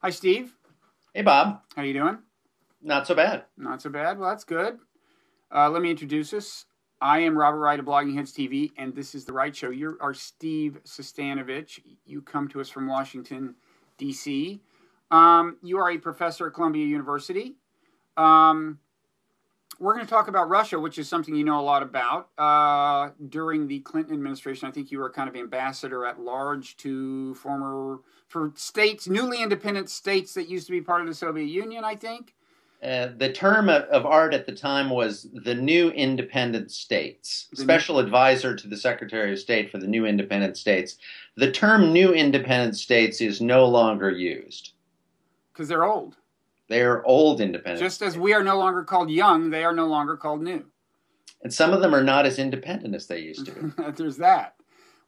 Hi, Steve. Hey, Bob. How you doing? Not so bad. Not so bad. Well, that's good. Let me introduce us. I am Robert Wright of Blogging Heads TV, and this is The Wright Show. You're our Steve Sestanovich. You come to us from Washington, D.C. You are a professor at Columbia University. We're going to talk about Russia, which is something you know a lot about. During the Clinton administration, I think you were kind of ambassador at large for states, newly independent states that used to be part of the Soviet Union, I think. The term of art at the time was the New Independent States, special advisor to the Secretary of State for the New Independent States. The term New Independent States is no longer used. Because they're old. They're old independent Just as states. we are no longer called young, they are no longer called new. And some of them are not as independent as they used to be. There's that.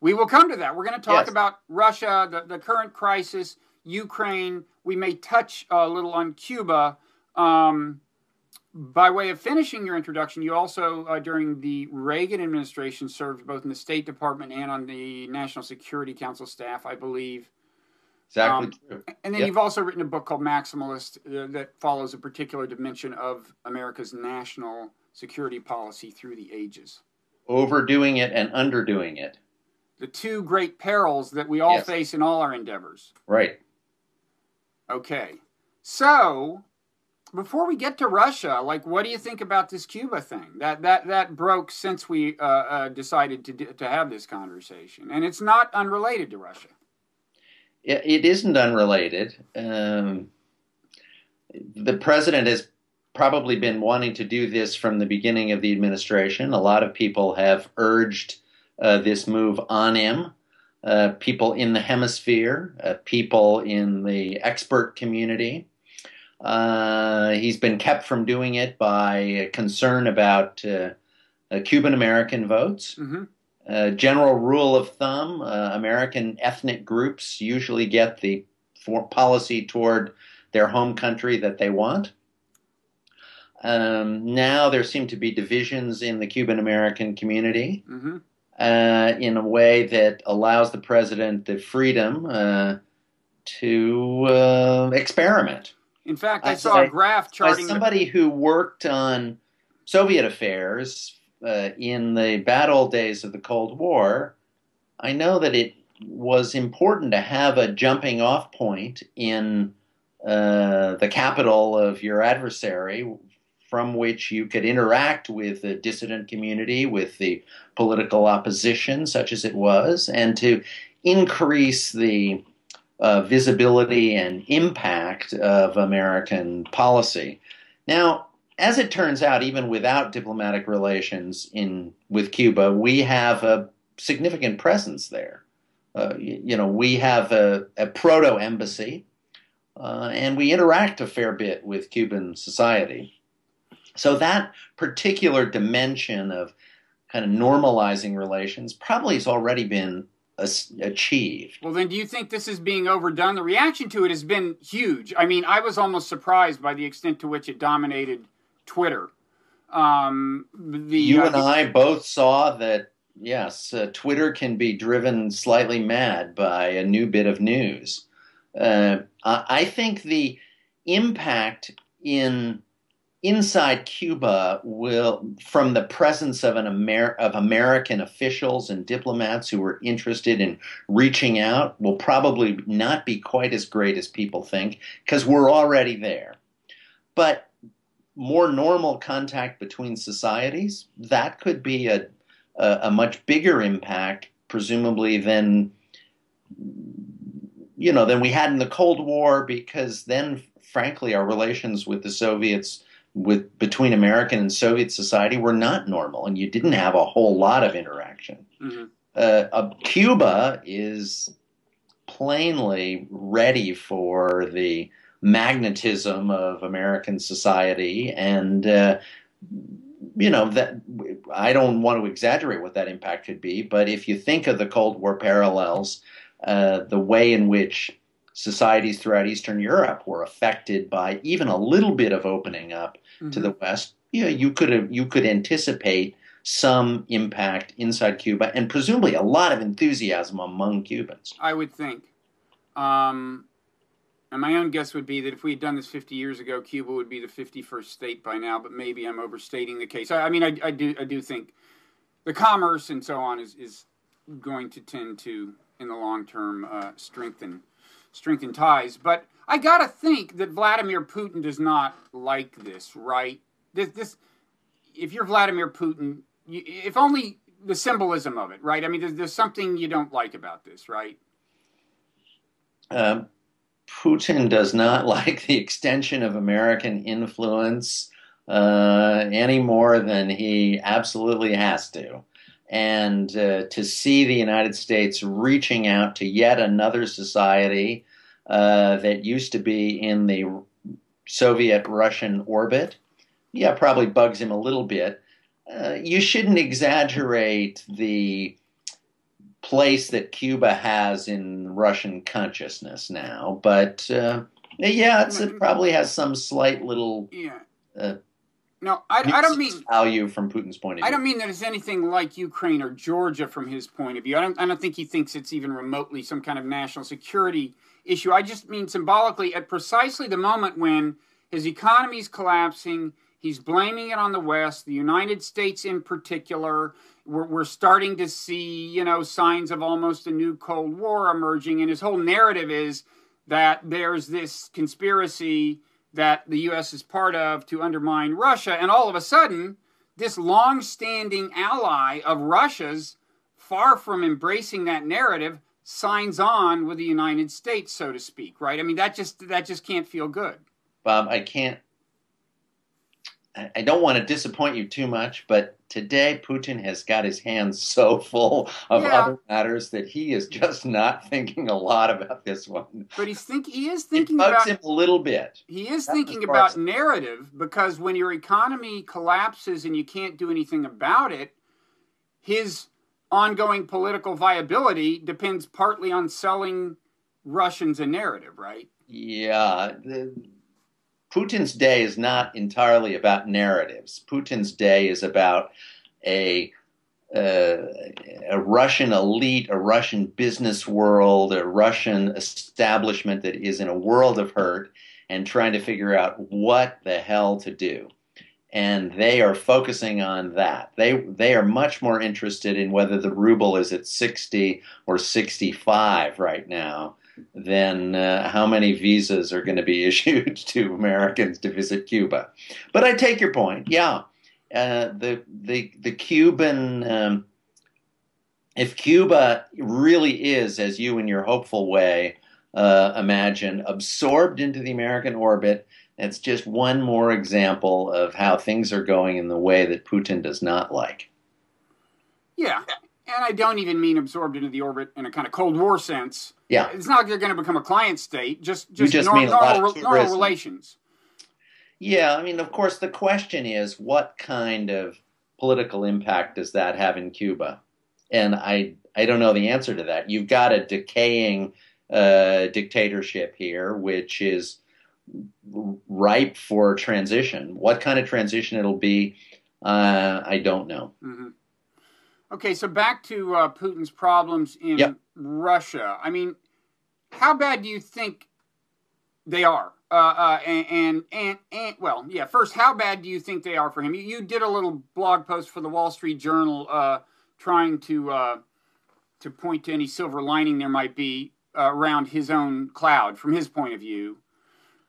We will come to that. We're going to talk Yes. about Russia, the current crisis, Ukraine. We may touch a little on Cuba. By way of finishing your introduction, you also, during the Reagan administration, served both in the State Department and on the National Security Council staff, I believe. Exactly true. And then Yep. you've also written a book called Maximalist that follows a particular dimension of America's national security policy through the ages. Overdoing it and underdoing it. The two great perils that we all Yes. face in all our endeavors. Right. Okay. So, before we get to Russia, what do you think about this Cuba thing? That broke since we decided to have this conversation. And it's not unrelated to Russia. It isn't unrelated. The president has probably been wanting to do this from the beginning of the administration. A lot of people have urged this move on him. People in the hemisphere, people in the expert community. He's been kept from doing it by concern about Cuban American votes. Mm-hmm. General rule of thumb, American ethnic groups usually get the policy toward their home country that they want. Now there seem to be divisions in the Cuban American community Mm-hmm. In a way that allows the president the freedom to experiment. In fact, I saw a graph charting. As somebody who worked on Soviet affairs in the bad old days of the Cold War, I know that it was important to have a jumping off point in the capital of your adversary from which you could interact with the dissident community, with the political opposition, such as it was, and to increase the visibility and impact of American policy. Now, as it turns out, even without diplomatic relations with Cuba, we have a significant presence there. We have a proto-embassy, and we interact a fair bit with Cuban society. So that particular dimension of kind of normalizing relations probably has already been achieved. Well, then do you think this is being overdone? The reaction to it has been huge. I mean, I was almost surprised by the extent to which it dominated Twitter. You and I both saw that, yes, Twitter can be driven slightly mad by a new bit of news. I think the impact inside Cuba from the presence of of American officials and diplomats who were interested in reaching out, will probably not be quite as great as people think, because we're already there. But more normal contact between societies, that could be a much bigger impact, presumably, than we had in the Cold War, because then, frankly, our relations with the Soviets, between American and Soviet society, were not normal, and you didn't have a whole lot of interaction. Mm-hmm. Cuba is plainly ready for the magnetism of American society, and that I don't want to exaggerate what that impact could be, but if you think of the Cold War parallels, the way in which societies throughout Eastern Europe were affected by even a little bit of opening up mm-hmm. to the West, you could anticipate some impact inside Cuba, and presumably a lot of enthusiasm among Cubans. I would think. And my own guess would be that if we had done this 50 years ago, Cuba would be the 51st state by now. But maybe I'm overstating the case. I mean, I do think the commerce and so on is going to tend to, in the long term, strengthen ties. But I gotta think that Vladimir Putin does not like this, right? This if you're Vladimir Putin, if only the symbolism of it, right? I mean, there's something you don't like about this, right? Putin does not like the extension of American influence any more than he absolutely has to. And to see the United States reaching out to yet another society that used to be in the Soviet-Russian orbit, yeah, probably bugs him a little bit. You shouldn't exaggerate the place that Cuba has in Russian consciousness now, but yeah, it probably has some slight little no, I don't mean value from Putin's point of view. I don't mean that it's anything like Ukraine or Georgia from his point of view. I don't think he thinks it's even remotely some kind of national security issue. I just mean symbolically, at precisely the moment when his economy is collapsing, he's blaming it on the West, the United States in particular. We're starting to see, signs of almost a new Cold War emerging, and his whole narrative is that there's this conspiracy that the U.S. is part of to undermine Russia, and all of a sudden, this long-standing ally of Russia's, far from embracing that narrative, signs on with the United States, so to speak, right? I mean, that just can't feel good. Bob, I don't want to disappoint you too much, but today Putin has got his hands so full of other matters that he is just not thinking a lot about this one. But he is thinking about... It bugs him a little bit. He is thinking about narrative, because when your economy collapses and you can't do anything about it, his ongoing political viability depends partly on selling Russians a narrative, right? Yeah, Putin's day is not entirely about narratives. Putin's day is about a Russian elite, a Russian business world, a Russian establishment that is in a world of hurt and trying to figure out what the hell to do. And they are focusing on that. They are much more interested in whether the ruble is at 60 or 65 right now than how many visas are going to be issued to Americans to visit Cuba. But I take your point. Yeah, the Cuban, if Cuba really is, as you in your hopeful way imagine, absorbed into the American orbit, it's just one more example of how things are going in the way that Putin does not like. Yeah. And I don't even mean absorbed into the orbit in a kind of Cold War sense. Yeah. It's not like they're going to become a client state, just normal relations. Yeah, I mean, of course, the question is, what kind of political impact does that have in Cuba? And I don't know the answer to that. You've got a decaying dictatorship here, which is ripe for transition. What kind of transition it'll be, I don't know. Mm-hmm. Okay, so back to Putin's problems in Russia. I mean, how bad do you think they are? First, how bad do you think they are for him? You did a little blog post for the Wall Street Journal trying to point to any silver lining there might be around his own cloud from his point of view,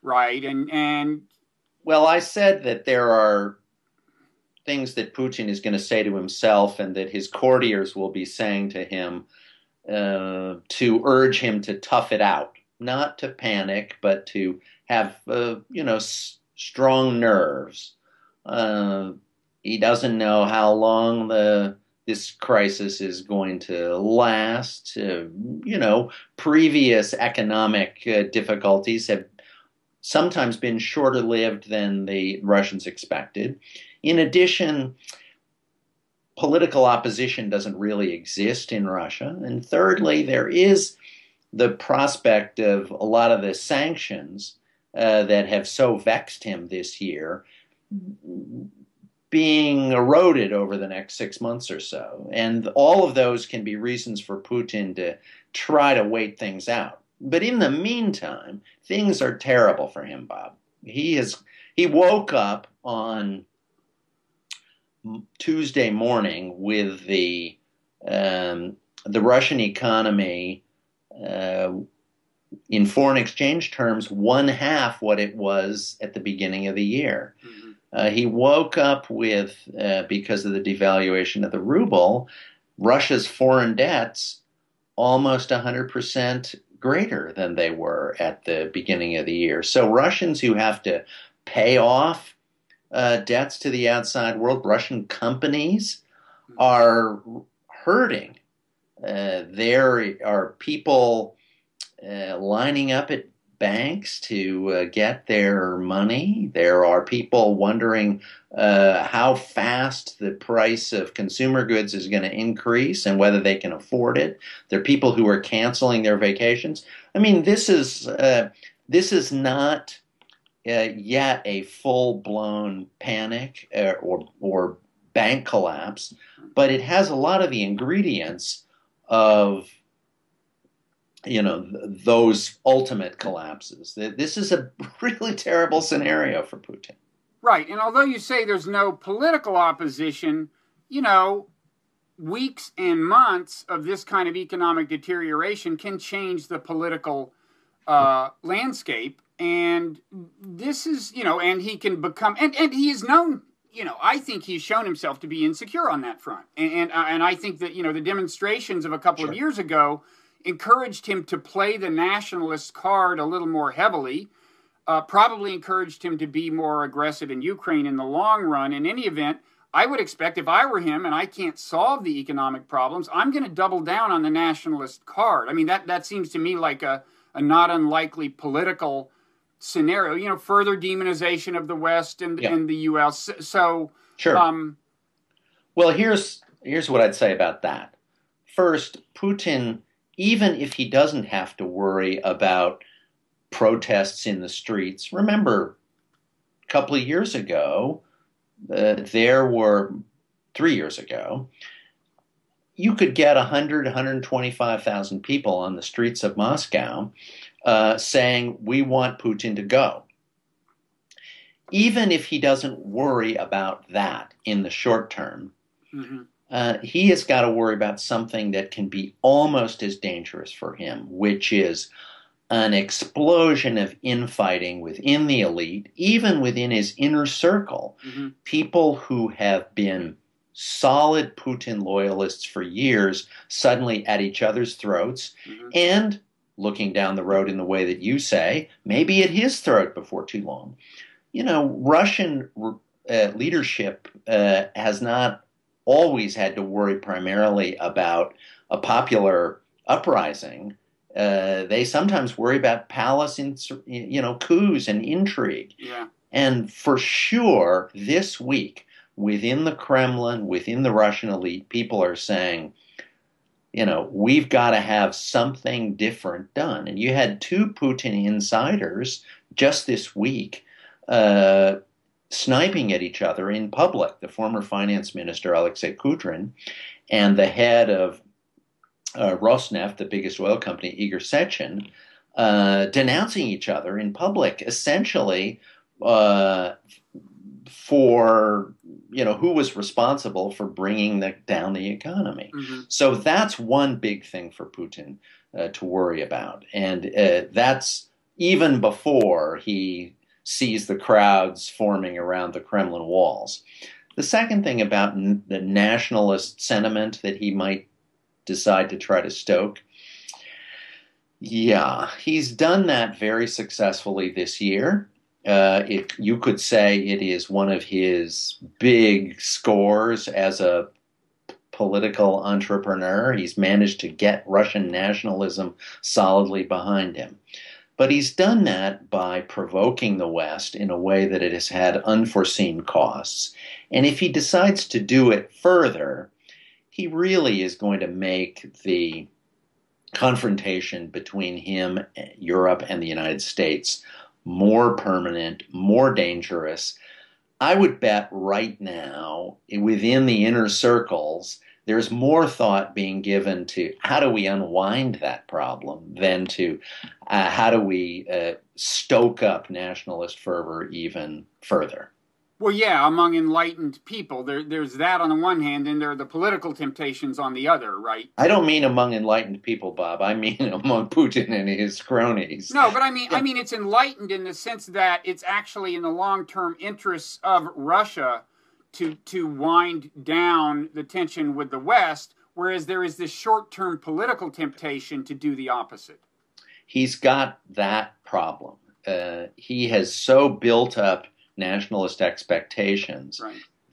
right? And well, I said that there are things that Putin is going to say to himself and that his courtiers will be saying to him to urge him to tough it out, not to panic, but to have, strong nerves. He doesn't know how long this crisis is going to last. Previous economic difficulties have sometimes been shorter lived than the Russians expected. In addition, political opposition doesn't really exist in Russia. And thirdly, there is the prospect of a lot of the sanctions that have so vexed him this year being eroded over the next 6 months or so. And all of those can be reasons for Putin to try to wait things out. But in the meantime, things are terrible for him, Bob. He woke up on Tuesday morning with the Russian economy in foreign exchange terms, one half what it was at the beginning of the year. Mm-hmm. He woke up with, because of the devaluation of the ruble, Russia's foreign debts almost 100% greater than they were at the beginning of the year. So Russians who have to pay off debts to the outside world, Russian companies are hurting. There are people lining up at banks to get their money. There are people wondering how fast the price of consumer goods is going to increase and whether they can afford it. There are people who are canceling their vacations. I mean, this is not yet a full-blown panic or bank collapse, but it has a lot of the ingredients of those ultimate collapses. This is a really terrible scenario for Putin. Right. And although you say there's no political opposition, weeks and months of this kind of economic deterioration can change the political landscape. And this is, and he can become, and he is known, I think he's shown himself to be insecure on that front. And I think that, the demonstrations of a couple of years ago encouraged him to play the nationalist card a little more heavily, probably encouraged him to be more aggressive in Ukraine in the long run. In any event, I would expect if I were him and I can't solve the economic problems, I'm going to double down on the nationalist card. I mean, that seems to me like a not unlikely political scenario, further demonization of the West and the U.S. So, sure. Well, here's what I'd say about that. First, Putin, even if he doesn't have to worry about protests in the streets, remember a couple of years ago, there were 3 years ago, you could get 100, 125,000 people on the streets of Moscow saying, we want Putin to go. Even if he doesn't worry about that in the short term, he has got to worry about something that can be almost as dangerous for him, which is an explosion of infighting within the elite, even within his inner circle. People who have been solid Putin loyalists for years suddenly at each other's throats and looking down the road in the way that you say, maybe at his throat before too long. Russian leadership has not always had to worry primarily about a popular uprising. They sometimes worry about palace, coups and intrigue. Yeah. And for sure, this week, within the Kremlin, within the Russian elite, people are saying, we've got to have something different done. And you had two Putin insiders just this week sniping at each other in public, the former finance minister, Alexei Kudrin, and the head of Rosneft, the biggest oil company, Igor Sechin, denouncing each other in public, essentially for, who was responsible for bringing down the economy. So that's one big thing for Putin to worry about. And that's even before he sees the crowds forming around the Kremlin walls. The second thing about the nationalist sentiment that he might decide to try to stoke, he's done that very successfully this year. You could say it is one of his big scores as a political entrepreneur. He's managed to get Russian nationalism solidly behind him. But he's done that by provoking the West in a way that it has had unforeseen costs. And if he decides to do it further, he really is going to make the confrontation between him, Europe, and the United States more permanent, more dangerous. I would bet right now, within the inner circles, there's more thought being given to how do we unwind that problem than to how do we stoke up nationalist fervor even further. Well, yeah, among enlightened people, there's that on the one hand, and there are the political temptations on the other, right? I don't mean among enlightened people, Bob. I mean among Putin and his cronies. No, but I mean it's enlightened in the sense that it's actually in the long-term interests of Russia to wind down the tension with the West, whereas there is this short-term political temptation to do the opposite. He's got that problem. He has so built up nationalist expectations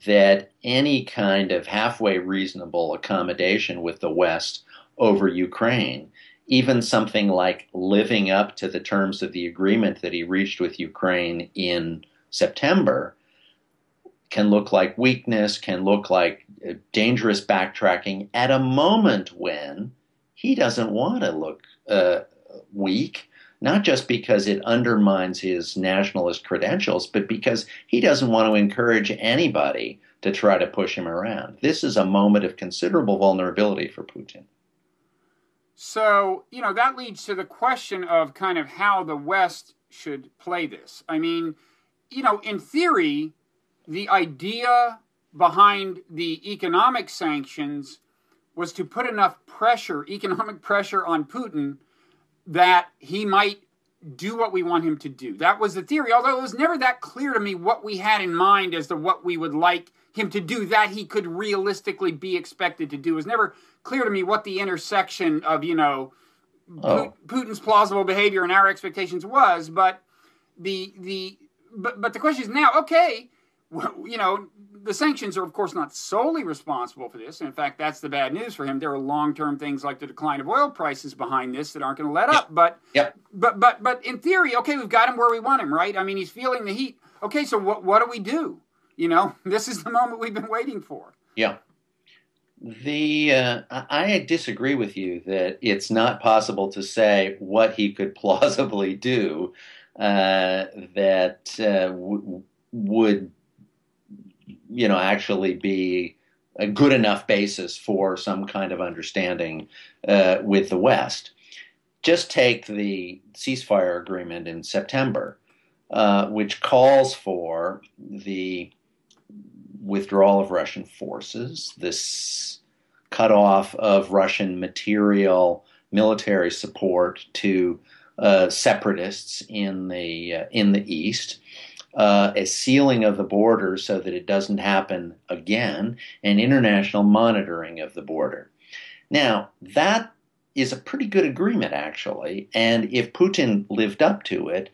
that any kind of halfway reasonable accommodation with the West over Ukraine, even something like living up to the terms of the agreement that he reached with Ukraine in September, can look like weakness, can look like dangerous backtracking at a moment when he doesn't want to look weak, not just because it undermines his nationalist credentials, but because he doesn't want to encourage anybody to try to push him around. This is a moment of considerable vulnerability for Putin. So, that leads to the question of kind of how the West should play this. I mean, in theory, the idea behind the economic sanctions was to put enough economic pressure on Putin that he might do what we want him to do. That was the theory, although it was never that clear to me what we had in mind as to what we would like him to do, that he could realistically be expected to do. It was never clear to me what the intersection of, Putin's plausible behavior and our expectations was, but the question is now, okay, the sanctions are, of course, not solely responsible for this. In fact, that's the bad news for him. There are long-term things like the decline of oil prices behind this that aren't going to let up. But in theory, okay, we've got him where we want him, right? I mean, he's feeling the heat. Okay, so what do we do? This is the moment we've been waiting for. Yeah. I disagree with you that it's not possible to say what he could plausibly do that would actually be a good enough basis for some kind of understanding with the West. Just take the ceasefire agreement in September, which calls for the withdrawal of Russian forces, this cutoff of Russian military support to separatists in the East, a sealing of the border so that it doesn't happen again, and international monitoring of the border. Now, that is a pretty good agreement, actually, and if Putin lived up to it,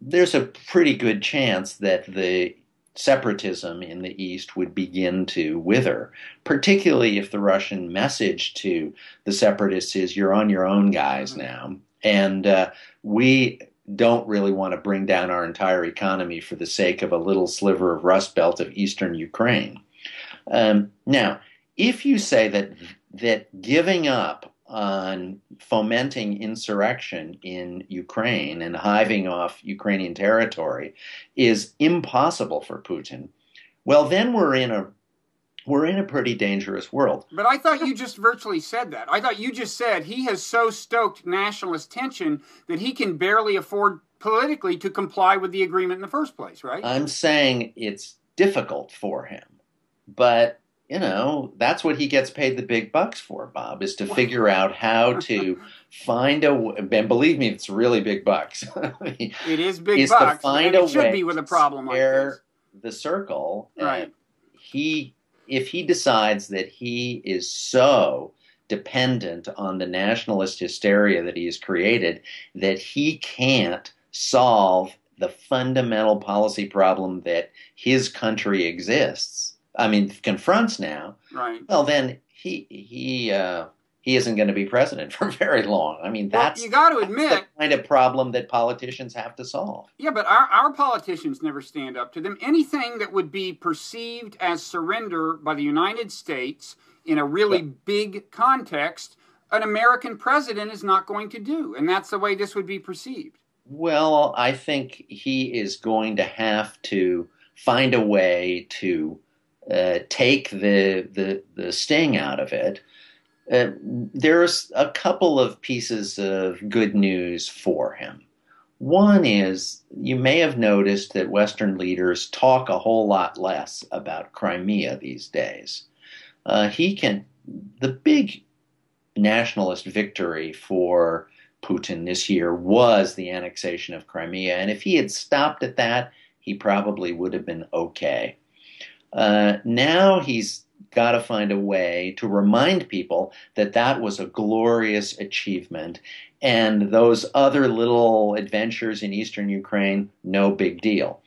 there's a pretty good chance that the separatism in the East would begin to wither, particularly if the Russian message to the separatists is, you're on your own, guys, now, and we don't really want to bring down our entire economy for the sake of a little sliver of Rust Belt of eastern Ukraine. Now, if you say that giving up on fomenting insurrection in Ukraine and hiving off Ukrainian territory is impossible for Putin, well, then we're in a pretty dangerous world. But I thought you just virtually said that. I thought you just said he has so stoked nationalist tension that he can barely afford politically to comply with the agreement in the first place, right? I'm saying it's difficult for him. But, that's what he gets paid the big bucks for, Bob, is to figure out how to find and believe me, it's really big bucks. It is big bucks, to find and a it should way be with a problem like this. The circle, right? If he decides that he is so dependent on the nationalist hysteria that he has created that he can't solve the fundamental policy problem that his country confronts now, right? Well, then he isn't going to be president for very long. I mean, that's you got to admit the kind of problem that politicians have to solve. Yeah, but our politicians never stand up to them. Anything that would be perceived as surrender by the United States in a really big context, an American president is not going to do. And that's the way this would be perceived. Well, I think he is going to have to find a way to take the sting out of it. There's a couple of pieces of good news for him. One is, you may have noticed that Western leaders talk a whole lot less about Crimea these days. The big nationalist victory for Putin this year was the annexation of Crimea, and if he had stopped at that, he probably would have been okay. Now he's got to find a way to remind people that that was a glorious achievement, and those other little adventures in eastern Ukraine, no big deal.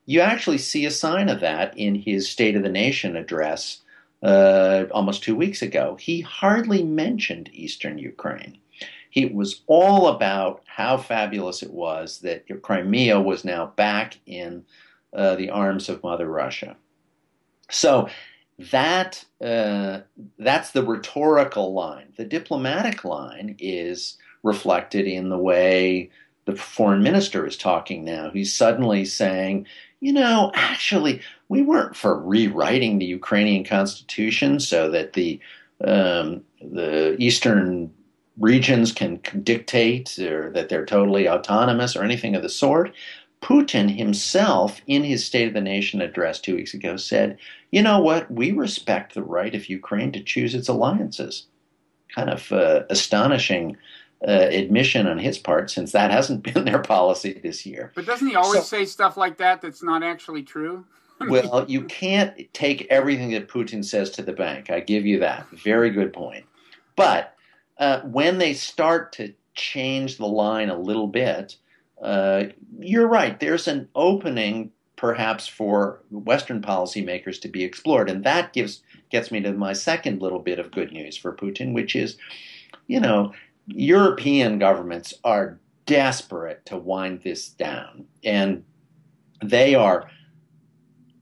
You actually see a sign of that in his State of the Nation address almost 2 weeks ago. He hardly mentioned eastern Ukraine. It was all about how fabulous it was that Crimea was now back in the arms of Mother Russia. So that's the rhetorical line. The diplomatic line is reflected in the way the foreign minister is talking now. He's suddenly saying, actually, we weren't for rewriting the Ukrainian constitution so that the eastern regions can dictate, or that they're totally autonomous or anything of the sort. Putin himself, in his State of the Nation address 2 weeks ago, said, you know what, we respect the right of Ukraine to choose its alliances. Kind of astonishing admission on his part, since that hasn't been their policy this year. But doesn't he always say stuff like that that's not actually true? Well, you can't take everything that Putin says to the bank. I give you that. Very good point. But when they start to change the line a little bit, you're right. There's an opening, perhaps, for Western policymakers to be explored. And that gets me to my second little bit of good news for Putin, which is, European governments are desperate to wind this down. And they are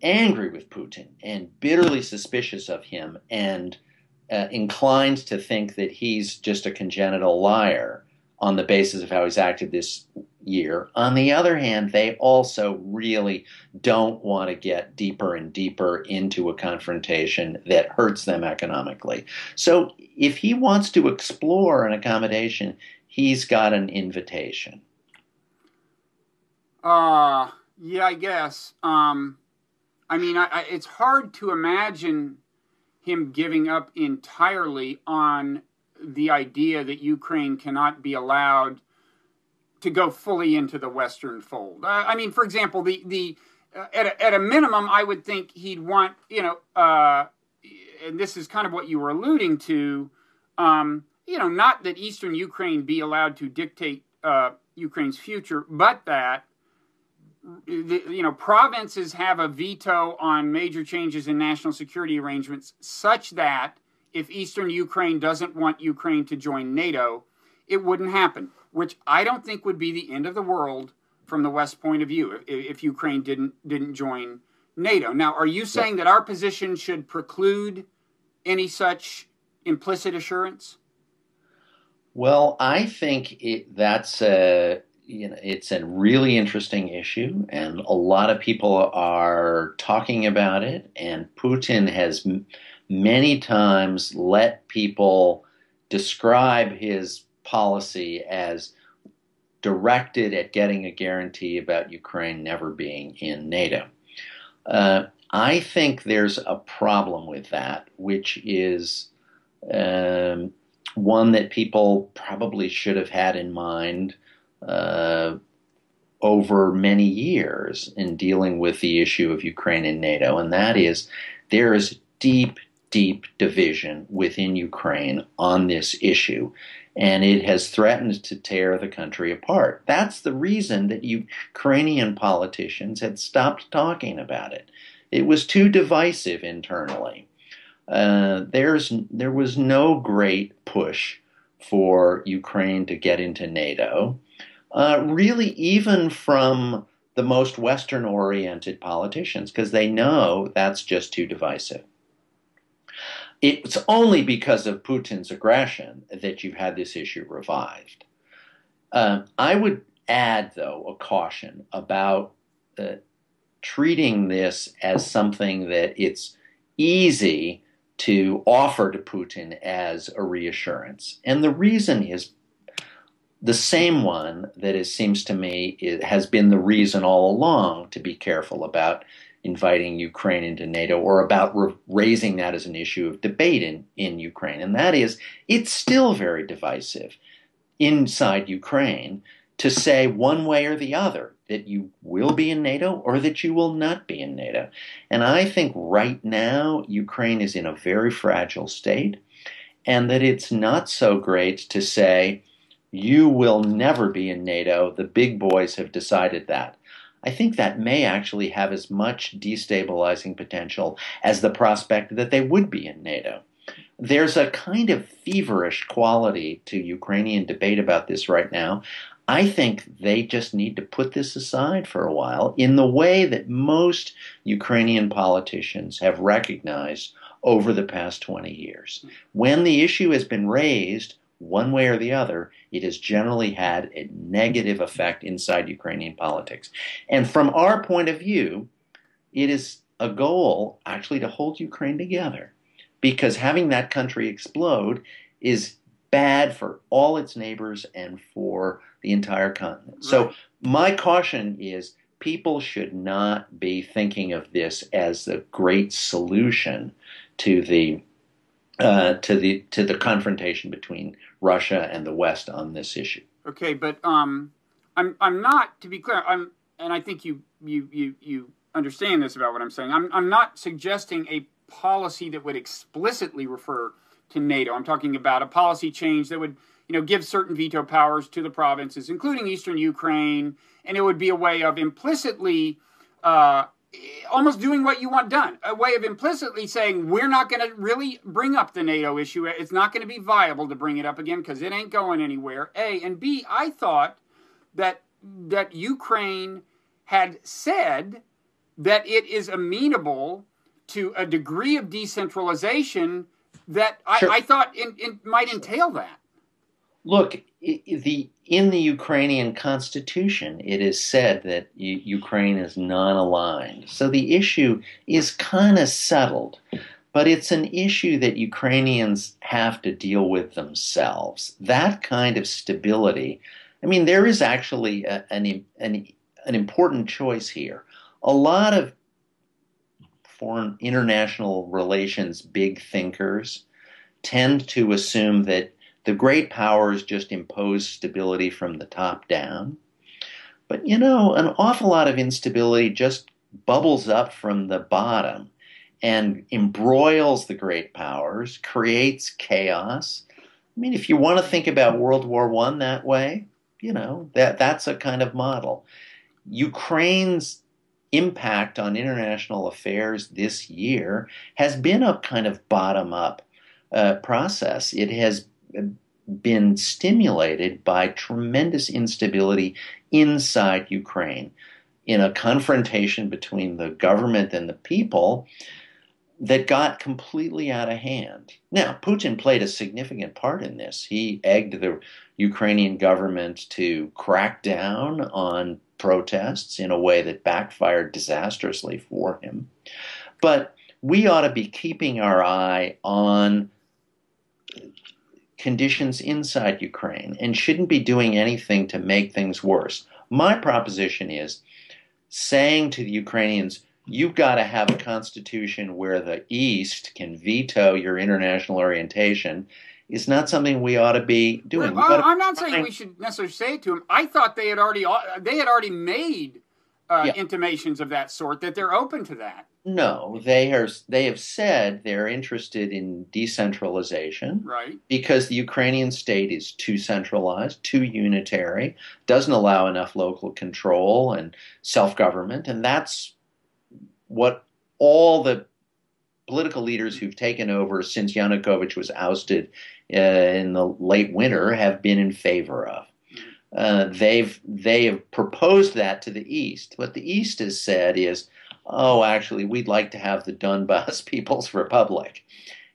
angry with Putin and bitterly suspicious of him, and inclined to think that he's just a congenital liar on the basis of how he's acted this year. On the other hand, they also really don't want to get deeper and deeper into a confrontation that hurts them economically. So if he wants to explore an accommodation, he's got an invitation. Yeah, I guess. It's hard to imagine him giving up entirely on the idea that Ukraine cannot be allowed to go fully into the Western fold. For example, at a minimum, I would think he'd want, and this is kind of what you were alluding to, not that Eastern Ukraine be allowed to dictate Ukraine's future, but that provinces have a veto on major changes in national security arrangements, such that if Eastern Ukraine doesn't want Ukraine to join NATO, it wouldn't happen, which I don't think would be the end of the world from the West point of view if Ukraine didn't join NATO. Now, are you saying that our position should preclude any such implicit assurance? Well, I think it's a really interesting issue, and a lot of people are talking about it, and Putin has many times let people describe his policy as directed at getting a guarantee about Ukraine never being in NATO. I think there's a problem with that, which is one that people probably should have had in mind over many years in dealing with the issue of Ukraine and NATO, and that is there is deep division within Ukraine on this issue, and it has threatened to tear the country apart. That's the reason that Ukrainian politicians had stopped talking about it. It was too divisive internally. There was no great push for Ukraine to get into NATO, really even from the most Western-oriented politicians, because they know that's just too divisive. It's only because of Putin's aggression that you've had this issue revived. I would add, though, a caution about treating this as something that it's easy to offer to Putin as a reassurance. And the reason is the same one that it seems to me has been the reason all along to be careful about inviting Ukraine into NATO, or about raising that as an issue of debate in Ukraine. And that is, it's still very divisive inside Ukraine to say one way or the other that you will be in NATO or that you will not be in NATO. And I think right now Ukraine is in a very fragile state, and that it's not so great to say, you will never be in NATO. The big boys have decided that. I think that may actually have as much destabilizing potential as the prospect that they would be in NATO. There's a kind of feverish quality to Ukrainian debate about this right now. I think they just need to put this aside for a while, in the way that most Ukrainian politicians have recognized over the past 20 years. When the issue has been raised, one way or the other, it has generally had a negative effect inside Ukrainian politics. And from our point of view, it is a goal actually to hold Ukraine together, because having that country explode is bad for all its neighbors and for the entire continent. Right. So my caution is, people should not be thinking of this as the great solution to the confrontation between Russia and the West on this issue. Okay, but I'm not, to be clear, and I think you understand this about what I'm saying. I'm not suggesting a policy that would explicitly refer to NATO. I'm talking about a policy change that would, give certain veto powers to the provinces, including eastern Ukraine, and it would be a way of implicitly almost doing what you want done, a way of implicitly saying, we're not going to really bring up the NATO issue. It's not going to be viable to bring it up again because it ain't going anywhere, A. And B, I thought that Ukraine had said that it is amenable to a degree of decentralization that Sure. I thought it might entail that. Look, in the Ukrainian constitution, it is said that Ukraine is non-aligned. So the issue is kind of settled, but it's an issue that Ukrainians have to deal with themselves. That kind of stability, there is actually an important choice here. A lot of foreign international relations big thinkers tend to assume that the great powers just impose stability from the top down. But, an awful lot of instability just bubbles up from the bottom and embroils the great powers, creates chaos. If you want to think about World War I that way, that's a kind of model. Ukraine's impact on international affairs this year has been a kind of bottom-up process. It has been stimulated by tremendous instability inside Ukraine, in a confrontation between the government and the people that got completely out of hand. Now, Putin played a significant part in this. He egged the Ukrainian government to crack down on protests in a way that backfired disastrously for him. But we ought to be keeping our eye on conditions inside Ukraine and shouldn't be doing anything to make things worse. My proposition is saying to the Ukrainians, you've got to have a constitution where the East can veto your international orientation, is not something we ought to be doing. Well, I'm not saying we should necessarily say it to them. I thought they had already made intimations of that sort, that they're open to that. No, they have said they're interested in decentralization, right? Because the Ukrainian state is too centralized, too unitary, doesn't allow enough local control and self-government, and that's what all the political leaders who've taken over since Yanukovych was ousted in the late winter have been in favor of. They have proposed that to the East. What the East has said is, oh, actually, we'd like to have the Donbas People's Republic.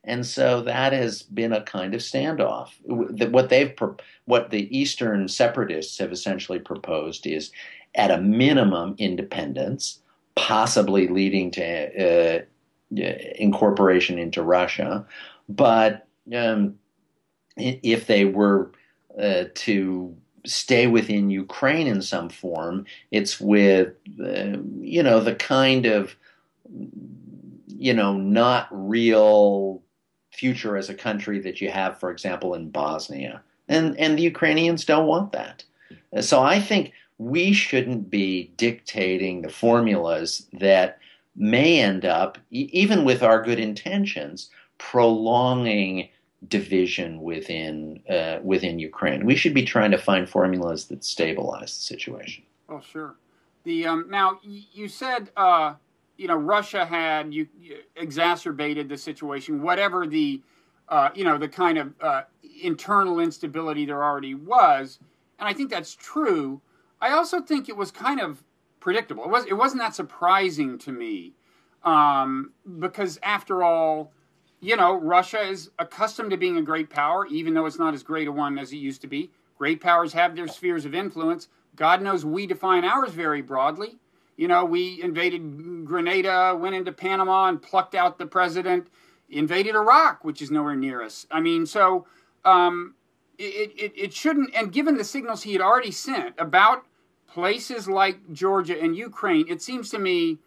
And so that has been a kind of standoff. What the Eastern separatists have essentially proposed is, at a minimum, independence, possibly leading to incorporation into Russia. But if they were to stay within Ukraine in some form, it's with, the kind of, not real future as a country that you have, for example, in Bosnia. And the Ukrainians don't want that. So I think we shouldn't be dictating the formulas that may end up, even with our good intentions, prolonging division within Ukraine. We should be trying to find formulas that stabilize the situation. Oh, sure. Now you said Russia had exacerbated the situation, whatever the the kind of internal instability there already was, and I think that's true. I also think it was kind of predictable. It wasn't that surprising to me, because after all, Russia is accustomed to being a great power, even though it's not as great a one as it used to be. Great powers have their spheres of influence. God knows we define ours very broadly. We invaded Grenada, went into Panama and plucked out the president, invaded Iraq, which is nowhere near us. I mean, so it shouldn't, and given the signals he had already sent about places like Georgia and Ukraine, it seems to me,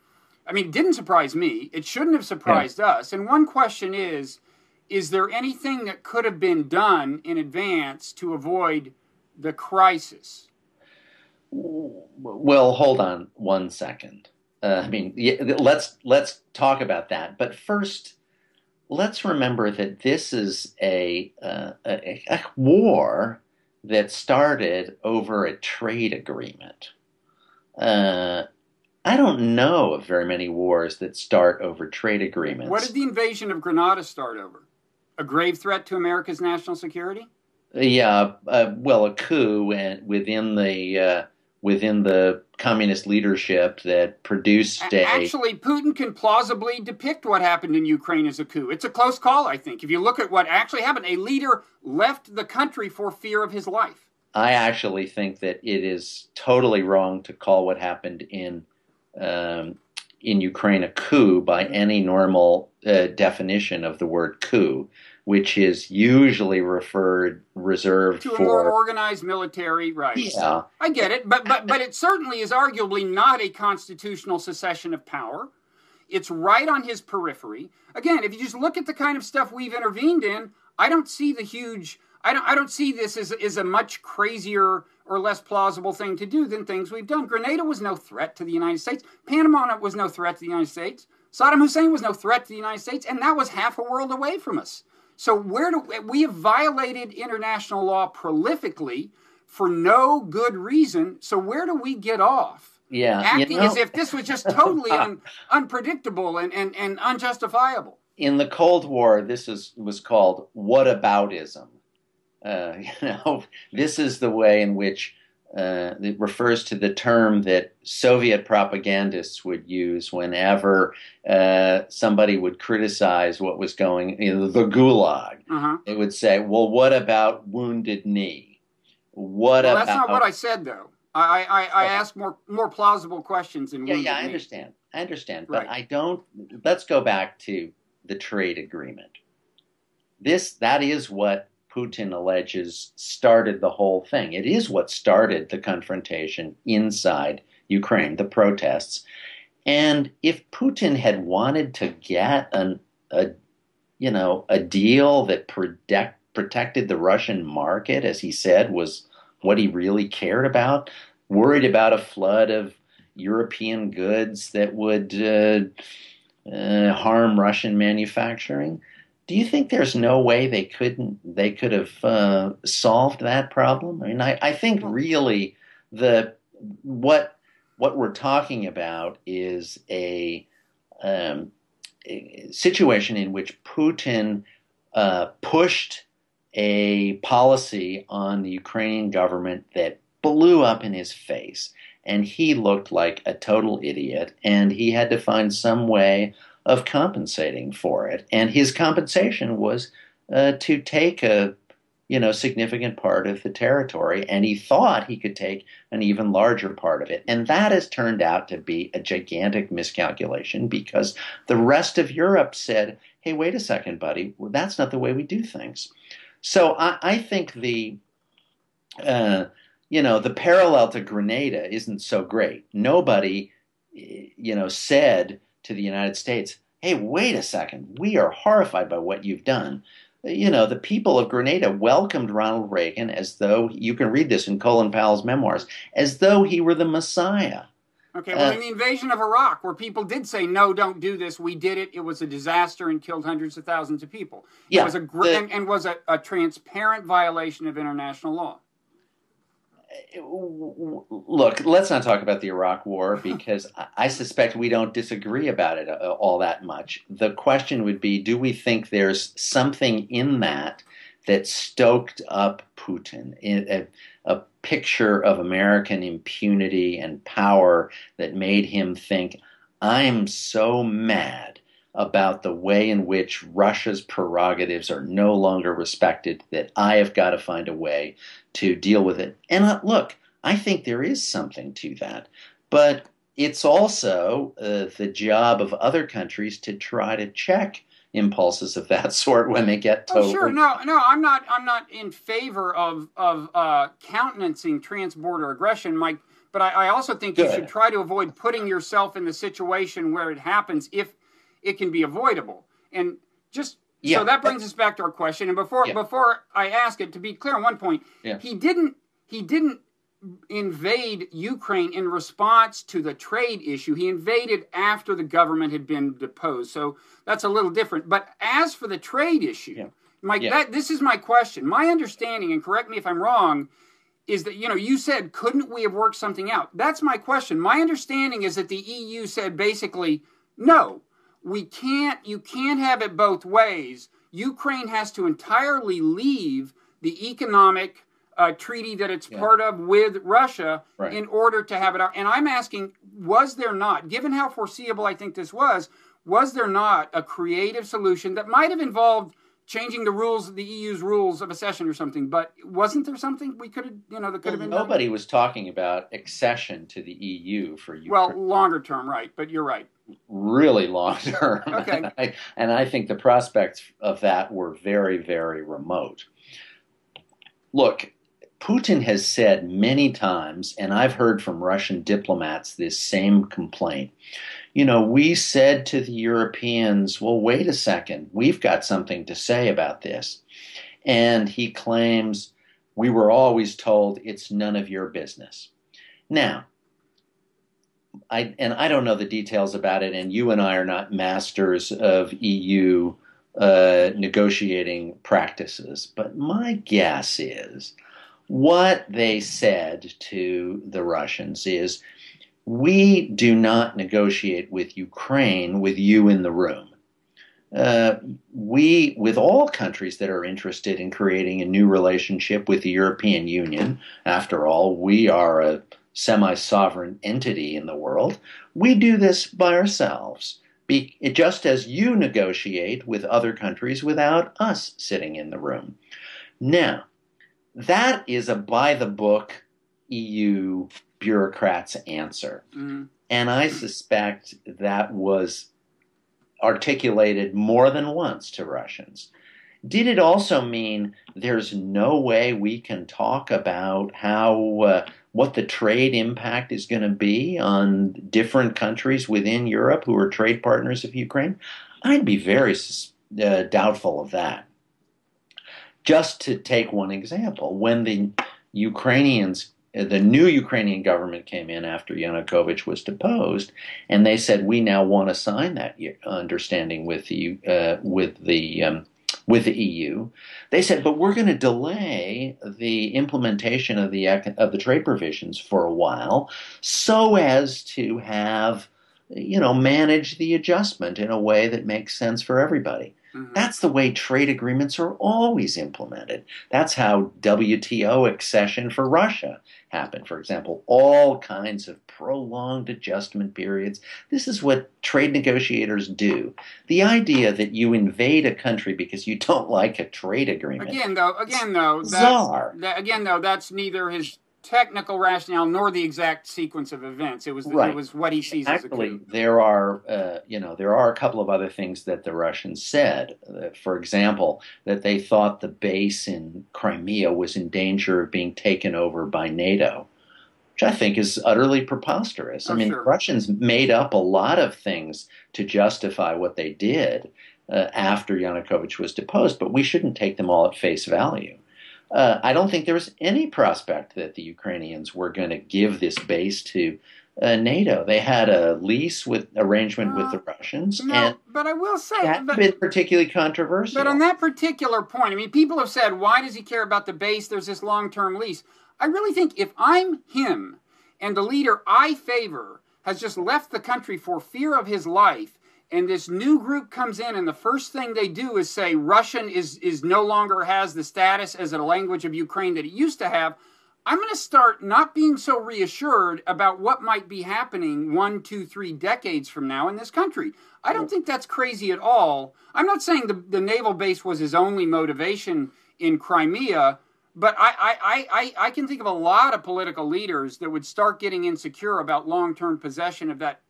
it didn't surprise me. It shouldn't have surprised us. And one question is there anything that could have been done in advance to avoid the crisis? Well, hold on one second. Let's talk about that. But first, let's remember that this is a war that started over a trade agreement. I don't know of very many wars that start over trade agreements. What did the invasion of Grenada start over? A grave threat to America's national security? Yeah, a coup within the communist leadership that produced Actually, Putin can plausibly depict what happened in Ukraine as a coup. It's a close call, I think. If you look at what actually happened, a leader left the country for fear of his life. I actually think that it is totally wrong to call what happened in Ukraine a coup by any normal definition of the word coup, which is usually reserved to for a more organized military, right? Yeah, I get it, but it certainly is arguably not a constitutional secession of power. It's right on his periphery. Again, if you just look at the kind of stuff we've intervened in, I don't see the huge. I don't see this as a much crazier or less plausible thing to do than things we've done. Grenada was no threat to the United States. Panama was no threat to the United States. Saddam Hussein was no threat to the United States, and that was half a world away from us. So we have violated international law prolifically for no good reason. So where do we get off? Yeah, acting as if this was just totally unpredictable and unjustifiable. In the Cold War, this was called whataboutism. This is the way in which it refers to the term that Soviet propagandists would use whenever somebody would criticize what was going in the Gulag. Uh-huh. They would say, well, what about Wounded Knee? That's not what I said, though. I asked more plausible questions than Wounded Knee. I understand. Right. But let's go back to the trade agreement. That is what Putin alleges started the whole thing. It is what started the confrontation inside Ukraine, the protests. And if Putin had wanted to get a deal that protected the Russian market, as he said, was what he really cared about, worried about a flood of European goods that would harm Russian manufacturing, do you think there's no way they could have solved that problem? I mean, I think really what we're talking about is a situation in which Putin pushed a policy on the Ukrainian government that blew up in his face, and he looked like a total idiot, and he had to find some way of compensating for it. And his compensation was to take a significant part of the territory, and he thought he could take an even larger part of it. And that has turned out to be a gigantic miscalculation because the rest of Europe said, hey, wait a second, buddy, well, that's not the way we do things. So I think the parallel to Grenada isn't so great. Nobody, said to the United States, hey, wait a second, we are horrified by what you've done. The people of Grenada welcomed Ronald Reagan as though, you can read this in Colin Powell's memoirs, as though he were the Messiah. Okay, well, in the invasion of Iraq, where people did say, no, don't do this, we did it, it was a disaster and killed hundreds of thousands of people. Yeah, It was a transparent violation of international law. Look, let's not talk about the Iraq War because I suspect we don't disagree about it all that much. The question would be, do we think there's something in that stoked up Putin, a picture of American impunity and power that made him think, I'm so mad about the way in which Russia's prerogatives are no longer respected that I have got to find a way to deal with it. And look, I think there is something to that. But it's also the job of other countries to try to check impulses of that sort when they get totally... Oh, sure. No, I'm not in favor of countenancing transborder aggression, Mike. But I also think you should try to avoid putting yourself in the situation where it happens if it can be avoidable. And just so that brings us back to our question. And before I ask it, to be clear on one point, he didn't invade Ukraine in response to the trade issue. He invaded after the government had been deposed. So that's a little different. But as for the trade issue, Mike, this is my question. My understanding, and correct me if I'm wrong, is that, you said, couldn't we have worked something out? That's my question. My understanding is that the EU said basically, no, you can't have it both ways. Ukraine has to entirely leave the economic treaty that it's part of with Russia in order to have it out. And I'm asking, was there not, given how foreseeable I think this was there not a creative solution that might have involved changing the rules, the EU's rules of accession or something? But wasn't there something we could have, that could have been done? Nobody was talking about accession to the EU for Ukraine. Well, longer term, right, but you're right. Really long term. Okay. And I think the prospects of that were very, very remote. Look, Putin has said many times, and I've heard from Russian diplomats this same complaint. We said to the Europeans, well, wait a second, we've got something to say about this. And he claims, we were always told it's none of your business. Now, I don't know the details about it, and you and I are not masters of EU negotiating practices, but my guess is what they said to the Russians is, we do not negotiate with Ukraine with you in the room. We, with all countries that are interested in creating a new relationship with the European Union, after all, we are a semi-sovereign entity in the world, we do this by ourselves, just as you negotiate with other countries without us sitting in the room. Now, that is a by-the-book EU bureaucrat's answer. Mm-hmm. And I suspect that was articulated more than once to Russians. Did it also mean there's no way we can talk about how what the trade impact is going to be on different countries within Europe who are trade partners of Ukraine? I'd be very doubtful of that. Just to take one example, when the new Ukrainian government came in after Yanukovych was deposed, and they said, we now want to sign that understanding with the EU. They said, but we're going to delay the implementation of the trade provisions for a while so as to have, manage the adjustment in a way that makes sense for everybody. That's the way trade agreements are always implemented. That's how WTO accession for Russia happened, for example. All kinds of prolonged adjustment periods. This is what trade negotiators do. The idea that you invade a country because you don't like a trade agreement. Again, though, bizarre. That's neither his technical rationale nor the exact sequence of events. It was right. It was what he sees as a coup. There are a couple of other things that the Russians said. For example, that they thought the base in Crimea was in danger of being taken over by NATO, which I think is utterly preposterous. Oh, I mean, sure. The Russians made up a lot of things to justify what they did after Yanukovych was deposed, but we shouldn't take them all at face value. I don't think there was any prospect that the Ukrainians were going to give this base to NATO. They had a lease arrangement with the Russians, and but I will say that's been particularly controversial. But on that particular point, I mean, people have said, "Why does he care about the base? There's this long-term lease." I really think if I'm him and the leader I favor has just left the country for fear of his life, and this new group comes in, and the first thing they do is say Russian is no longer has the status as a language of Ukraine that it used to have, I'm going to start not being so reassured about what might be happening 1, 2, 3 decades from now in this country. I don't think that's crazy at all. I'm not saying the naval base was his only motivation in Crimea, but I can think of a lot of political leaders that would start getting insecure about long-term possession of that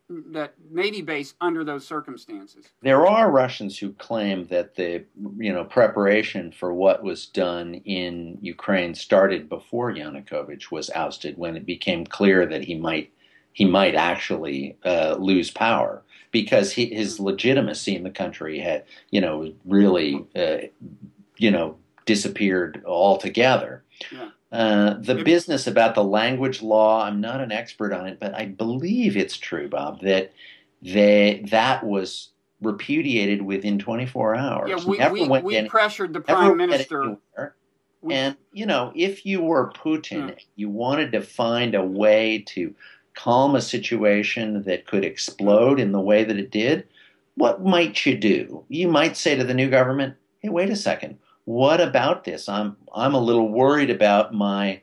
Navy base under those circumstances. There are Russians who claim that the preparation for what was done in Ukraine started before Yanukovych was ousted, when it became clear that he might actually lose power, because his legitimacy in the country had really disappeared altogether. Yeah. The business about the language law, I'm not an expert on it, but I believe it's true, Bob, that that was repudiated within 24 hours. Yeah, we pressured the prime minister. And, if you were Putin, you wanted to find a way to calm a situation that could explode in the way that it did, what might you do? You might say to the new government, hey, wait a second. What about this? I'm a little worried about my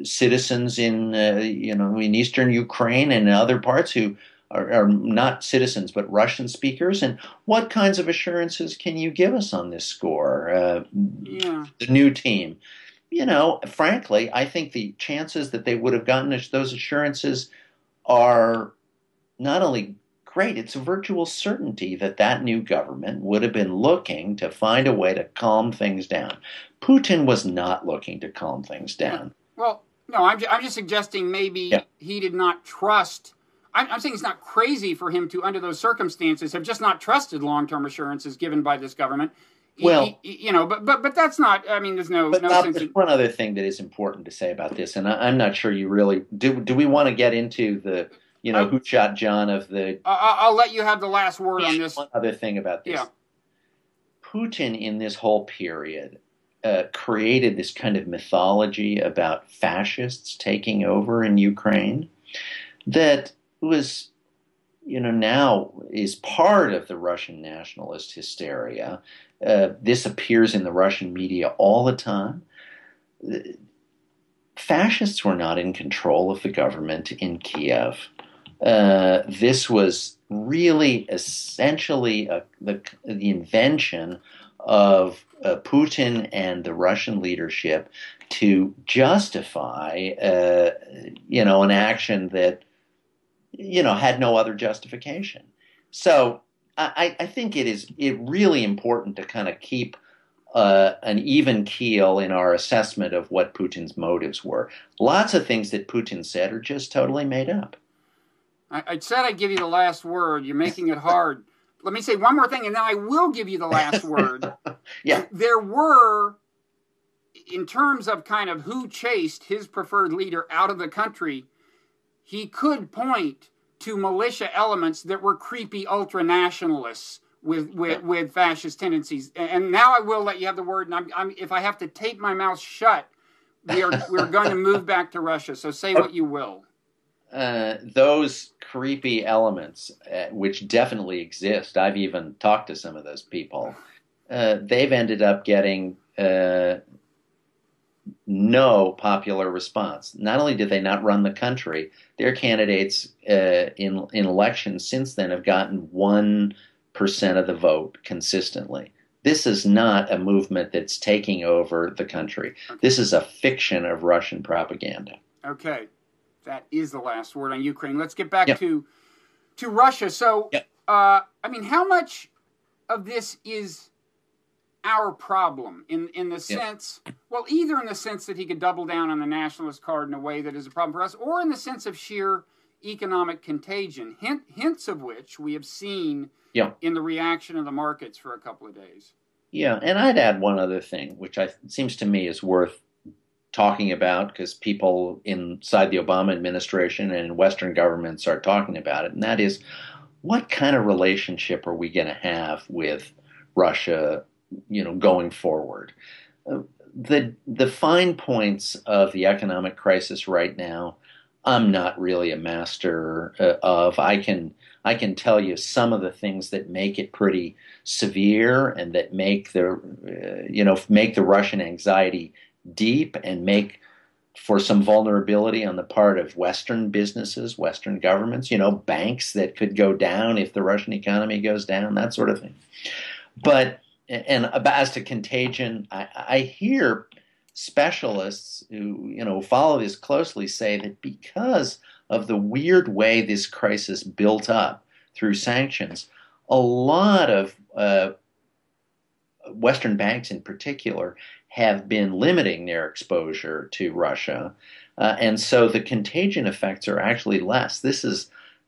citizens in in eastern Ukraine and other parts who are not citizens but Russian speakers. And what kinds of assurances can you give us on this score? The new team. Frankly, I think the chances that they would have gotten those assurances are not only great, it's a virtual certainty that new government would have been looking to find a way to calm things down. Putin was not looking to calm things down. Well, no, I'm just suggesting maybe he did not trust. I'm saying it's not crazy for him to, under those circumstances, have just not trusted long-term assurances given by this government. But that's not. I mean, there's no sense. There's one other thing that is important to say about this, and I'm not sure you really do. Do we want to get into the who shot John of the... I'll let you have the last word on this. One other thing about this. Yeah. Putin, in this whole period, created this kind of mythology about fascists taking over in Ukraine that was, now is part of the Russian nationalist hysteria. This appears in the Russian media all the time. Fascists were not in control of the government in Kiev. This was really essentially the invention of Putin and the Russian leadership to justify, an action that, had no other justification. So I think it really important to kind of keep an even keel in our assessment of what Putin's motives were. Lots of things that Putin said are just totally made up. I said I'd give you the last word. You're making it hard. Let me say one more thing, and then I will give you the last word. Yeah. There were, in terms of kind of who chased his preferred leader out of the country, he could point to militia elements that were creepy ultra-nationalists with fascist tendencies. And now I will let you have the word, and I'm if I have to tape my mouth shut, we're going to move back to Russia. So say what you will. those creepy elements, which definitely exist, I've even talked to some of those people, they've ended up getting no popular response. Not only did they not run the country, their candidates in elections since then have gotten 1% of the vote consistently. This is not a movement that's taking over the country. Okay. This is a fiction of Russian propaganda. Okay. That is the last word on Ukraine. Let's get back Yep. to Russia. So, Yep. I mean, how much of this is our problem in the sense, well, either in the sense that he could double down on the nationalist card in a way that is a problem for us, or in the sense of sheer economic contagion, hints of which we have seen in the reaction of the markets for a couple of days. Yeah, and I'd add one other thing, which seems to me is worth talking about because people inside the Obama administration and in Western governments are talking about it, and that is, what kind of relationship are we going to have with Russia, going forward? The fine points of the economic crisis right now, I'm not really a master of. I can tell you some of the things that make it pretty severe and that make the Russian anxiety deep and make for some vulnerability on the part of Western businesses, Western governments, banks that could go down if the Russian economy goes down, that sort of thing. But as to contagion, I hear specialists who follow this closely say that because of the weird way this crisis built up through sanctions, a lot of Western banks in particular have been limiting their exposure to Russia. And so the contagion effects are actually less.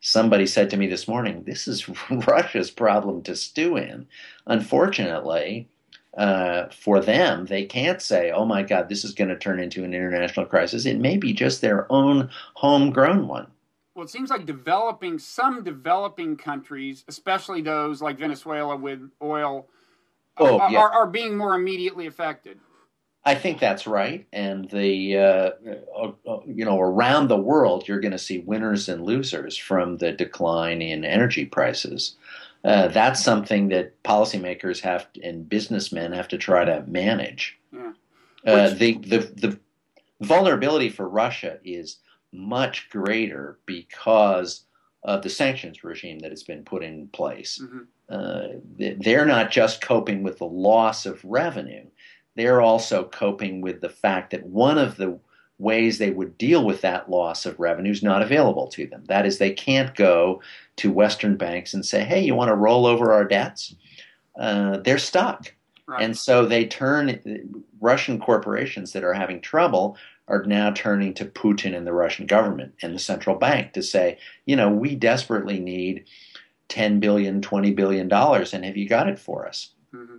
Somebody said to me this morning, this is Russia's problem to stew in. Unfortunately, for them, they can't say, oh my God, this is going to turn into an international crisis. It may be just their own homegrown one. Well, it seems like some developing countries, especially those like Venezuela with oil, are being more immediately affected. I think that's right. And around the world, you're going to see winners and losers from the decline in energy prices. That's something that policymakers and businessmen have to try to manage. Yeah. The vulnerability for Russia is much greater because of the sanctions regime that has been put in place. Mm-hmm. They're not just coping with the loss of revenue. They're also coping with the fact that one of the ways they would deal with that loss of revenue is not available to them. That is, they can't go to Western banks and say, hey, you want to roll over our debts? They're stuck. Right. And so Russian corporations that are having trouble are now turning to Putin and the Russian government and the central bank to say, we desperately need $10 billion, $20 billion, and have you got it for us? Mm-hmm.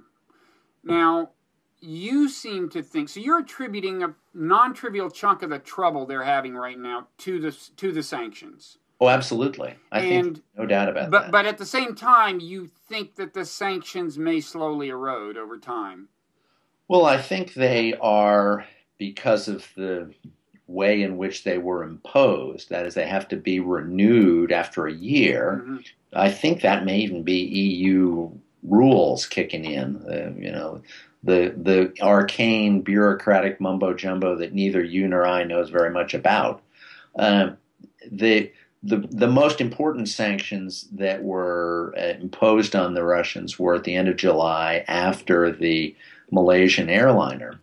Now, you seem to think, so you're attributing a non-trivial chunk of the trouble they're having right now to the sanctions. Oh, absolutely. I think no doubt about that. But at the same time, you think that the sanctions may slowly erode over time. Well, I think they are, because of the way in which they were imposed, that is, they have to be renewed after a year. Mm-hmm. I think that may even be EU rules kicking in, the arcane bureaucratic mumbo-jumbo that neither you nor I knows very much about. The most important sanctions that were imposed on the Russians were at the end of July after the Malaysian airliner.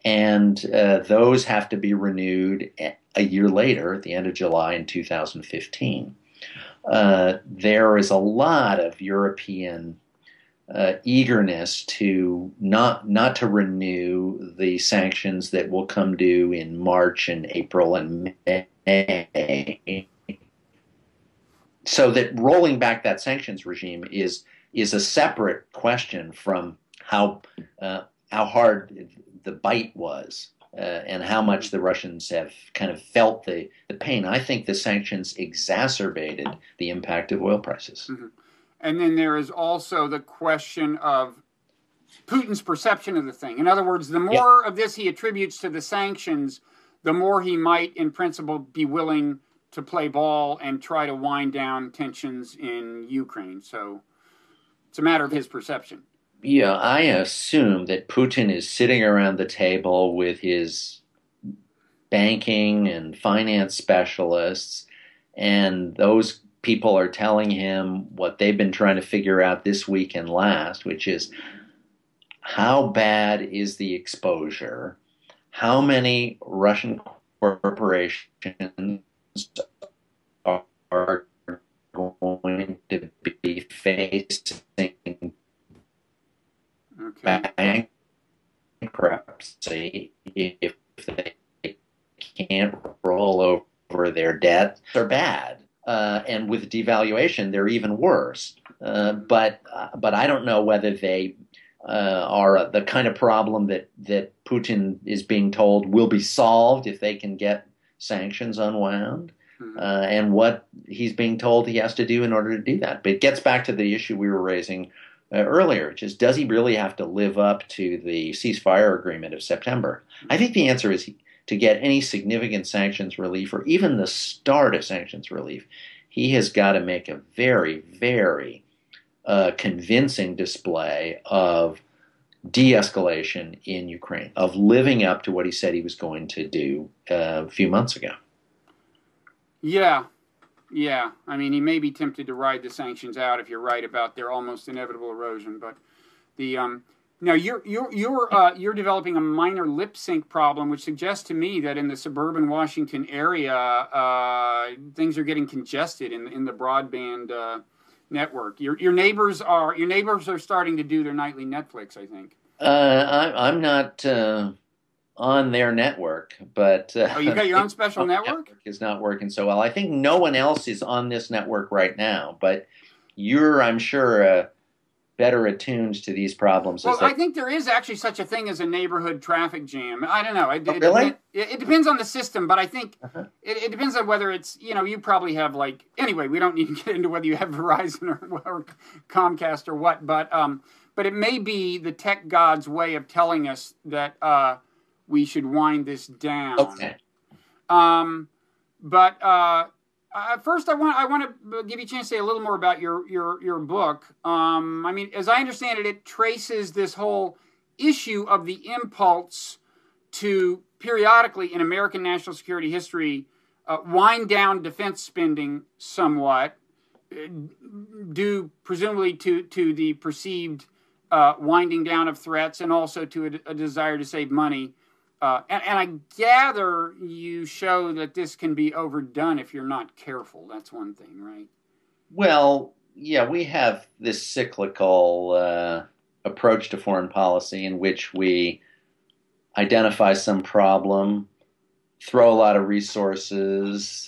And those have to be renewed a year later at the end of July in 2015. There is a lot of European eagerness to not to renew the sanctions that will come due in March and April and May. So that rolling back that sanctions regime is a separate question from how hard the bite was and how much the Russians have kind of felt the pain. I think the sanctions exacerbated the impact of oil prices. Mm-hmm. And then there is also the question of Putin's perception of the thing. In other words, the more of this he attributes to the sanctions, the more he might, in principle, be willing to play ball and try to wind down tensions in Ukraine. So it's a matter of his perception. Yeah, I assume that Putin is sitting around the table with his banking and finance specialists, and those people are telling him what they've been trying to figure out this week and last, which is how bad is the exposure? How many Russian corporations are going to be facing bankruptcy if they can't roll over their debt? They're bad. And with devaluation, they're even worse. But I don't know whether they are the kind of problem that Putin is being told will be solved if they can get sanctions unwound, and what he's being told he has to do in order to do that. But it gets back to the issue we were raising earlier, which is, does he really have to live up to the ceasefire agreement of September? I think the answer is to get any significant sanctions relief, or even the start of sanctions relief, he has got to make a very, very convincing display of de-escalation in Ukraine, of living up to what he said he was going to do a few months ago. Yeah. I mean, he may be tempted to ride the sanctions out if you're right about their almost inevitable erosion. But the now you're developing a minor lip sync problem, which suggests to me that in the suburban Washington area, things are getting congested in the broadband network. Your neighbors are starting to do their nightly Netflix, I think. I'm not on their network, but you got your own special network? Is not working so well. I think no one else is on this network right now, but you're, I'm sure, better attuned to these problems. Well, I think there is actually such a thing as a neighborhood traffic jam. I don't know. Really? It depends on the system, but I think it depends on whether it's, you probably have anyway, we don't need to get into whether you have Verizon or Comcast or what, but it may be the tech gods' way of telling us that we should wind this down. Okay. First, I want to give you a chance to say a little more about your book. I mean, as I understand it, it traces this whole issue of the impulse to periodically in American national security history wind down defense spending somewhat, due presumably to the perceived winding down of threats and also to a desire to save money. And I gather you show that this can be overdone if you're not careful. That's one thing, right? Well, yeah, we have this cyclical approach to foreign policy in which we identify some problem, throw a lot of resources,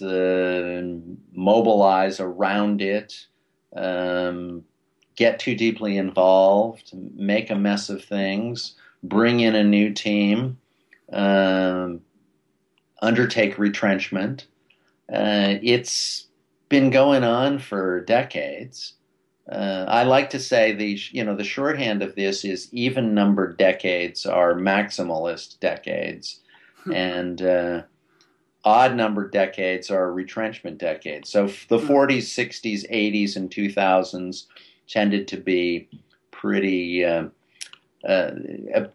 mobilize around it, get too deeply involved, make a mess of things, bring in a new team, undertake retrenchment. It's been going on for decades. I like to say the shorthand of this is even numbered decades are maximalist decades, and odd numbered decades are retrenchment decades. So the 40s, 60s, 80s, and 2000s tended to be pretty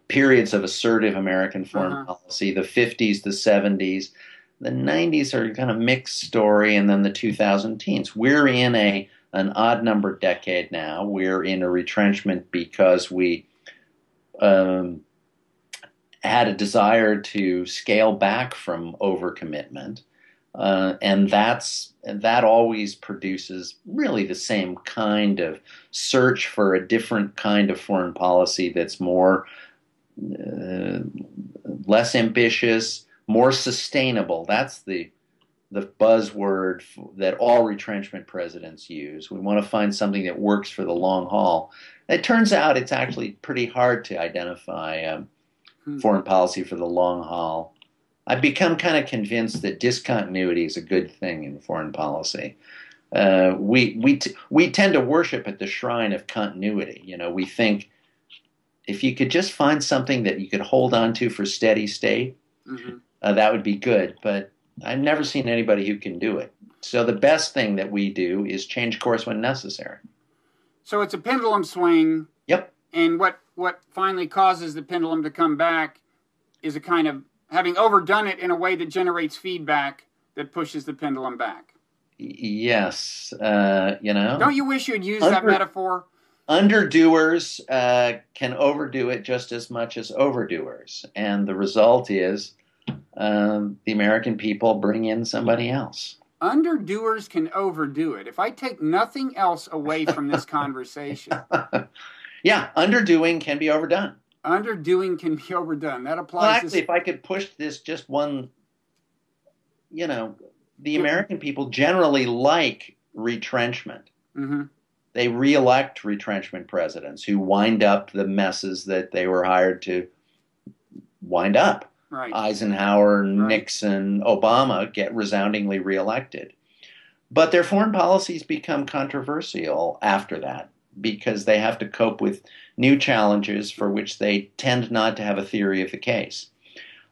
periods of assertive American foreign policy. The 50s, the 70s, the 90s are kind of mixed story, and then the 2000 teens. We're in an odd numbered decade now. We're in a retrenchment because we had a desire to scale back from overcommitment, and that always produces really the same kind of search for a different kind of foreign policy that's more less ambitious, more sustainable. That's the buzzword that all retrenchment presidents use. We want to find something that works for the long haul. It turns out it's actually pretty hard to identify foreign policy for the long haul. I've become kind of convinced that discontinuity is a good thing in foreign policy. We tend to worship at the shrine of continuity. We think if you could just find something that you could hold on to for steady state, that would be good. But I've never seen anybody who can do it. So the best thing that we do is change course when necessary. So it's a pendulum swing. Yep. And what finally causes the pendulum to come back is a kind of having overdone it in a way that generates feedback that pushes the pendulum back. Yes. Don't you wish you had used that metaphor? Underdoers can overdo it just as much as overdoers. And the result is the American people bring in somebody else. Underdoers can overdo it. If I take nothing else away from this conversation. Yeah, underdoing can be overdone. Underdoing can be overdone. That applies. Well, actually, if I could push this just one, the American people generally like retrenchment. Mm-hmm. They reelect retrenchment presidents who wind up the messes that they were hired to wind up. Right. Eisenhower, Nixon, Obama get resoundingly reelected. But their foreign policies become controversial after that because they have to cope with new challenges for which they tend not to have a theory of the case.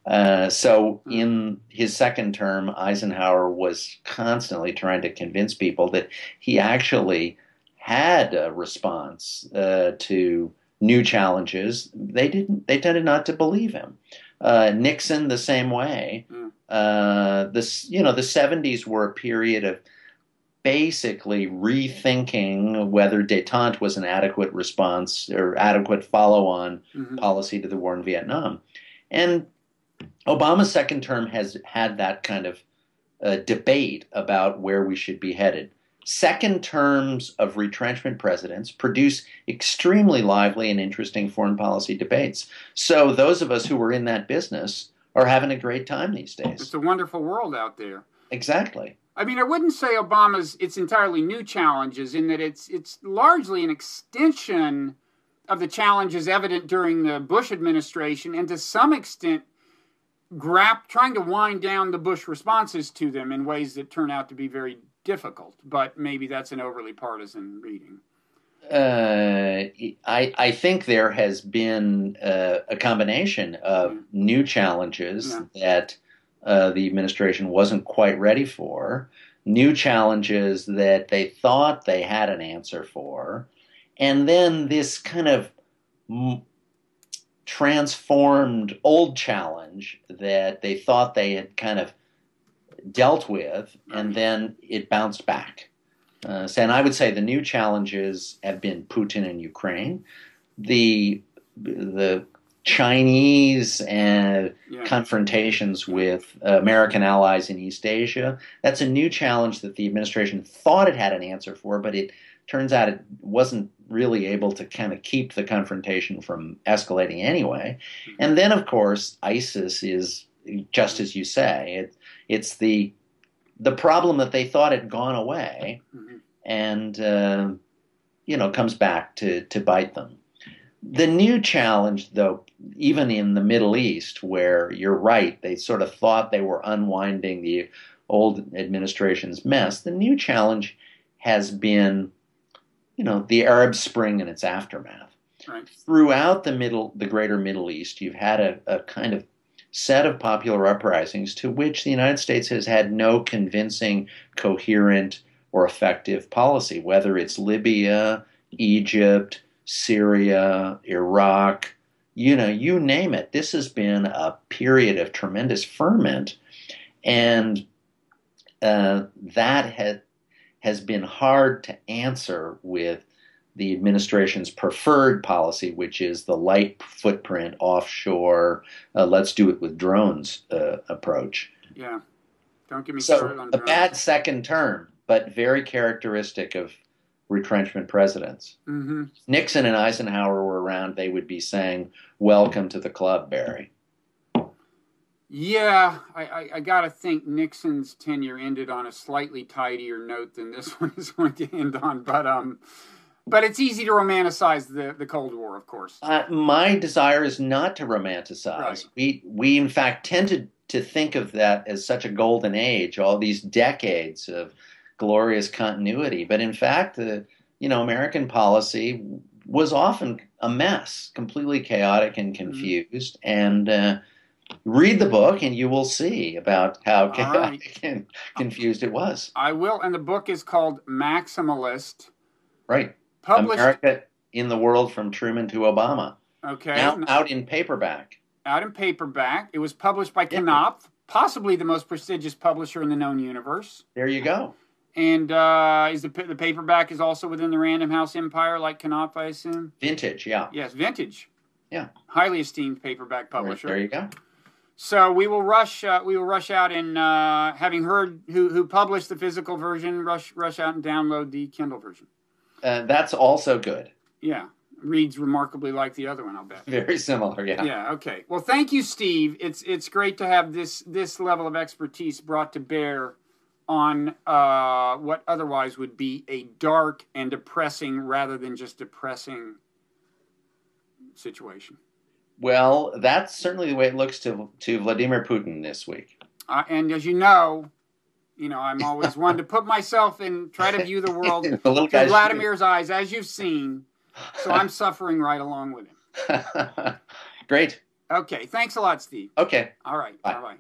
So in his second term, Eisenhower was constantly trying to convince people that he actually had a response to new challenges. They tended not to believe him. Nixon the same way. The 70s were a period of basically rethinking whether détente was an adequate response or adequate follow-on policy to the war in Vietnam. And Obama's second term has had that kind of debate about where we should be headed. Second terms of retrenchment presidents produce extremely lively and interesting foreign policy debates. So those of us who were in that business are having a great time these days. It's a wonderful world out there. Exactly. I mean, I wouldn't say it's entirely new challenges in that it's largely an extension of the challenges evident during the Bush administration and to some extent trying to wind down the Bush responses to them in ways that turn out to be very difficult, but maybe that's an overly partisan reading. I think there has been a combination of new challenges that the administration wasn't quite ready for, new challenges that they thought they had an answer for, and then this kind of transformed old challenge that they thought they had kind of dealt with, and then it bounced back. And I would say the new challenges have been Putin and Ukraine, the Chinese confrontations with American allies in East Asia. That's a new challenge that the administration thought it had an answer for, but it turns out it wasn't really able to kind of keep the confrontation from escalating anyway. And then, of course, ISIS is, just as you say, it's the problem that they thought had gone away and, comes back to bite them. The new challenge, though, even in the Middle East, where you're right, they sort of thought they were unwinding the old administration's mess, the new challenge has been, the Arab Spring and its aftermath. Right. Throughout the greater Middle East, you've had a kind of set of popular uprisings to which the United States has had no convincing, coherent, or effective policy, whether it's Libya, Egypt, Syria, Iraq, you name it. This has been a period of tremendous ferment, and that has been hard to answer with the administration's preferred policy, which is the light footprint offshore, let's do it with drones approach. Yeah, don't get me started on drones. A bad second term, but very characteristic of retrenchment presidents. Mm-hmm. Nixon and Eisenhower were around, they would be saying, "Welcome to the club, Barry." Yeah, I got to think Nixon's tenure ended on a slightly tidier note than this one is going to end on. But it's easy to romanticize the Cold War, of course. My desire is not to romanticize. Right. We in fact tended to think of that as such a golden age, all these decades of glorious continuity. But in fact, American policy was often a mess, completely chaotic and confused. And Read the book and you will see about how All right. confused it was. I will. And the book is called Maximalist. Right. Published. America in the World from Truman to Obama. Okay. Now out in paperback. Out in paperback. It was published by Knopf, possibly the most prestigious publisher in the known universe. There you go. And is the paperback is also within the Random House empire, like Knopf, I assume? Vintage, yeah. Yes, Vintage. Yeah. Highly esteemed paperback publisher. There you go. So we will rush out and having heard who published the physical version, rush out and download the Kindle version. That's also good. Yeah. Reads remarkably like the other one, I'll bet. Very similar, yeah. Yeah, okay. Well, thank you, Steve. It's great to have this level of expertise brought to bear on what otherwise would be a dark and depressing rather than just depressing situation. Well, that's certainly the way it looks to Vladimir Putin this week. And as you know, I'm always one to put myself and try to view the world through Vladimir's eyes, as you've seen. So I'm suffering right along with him. Great. Okay. Thanks a lot, Steve. Okay. All right. Bye. Bye-bye.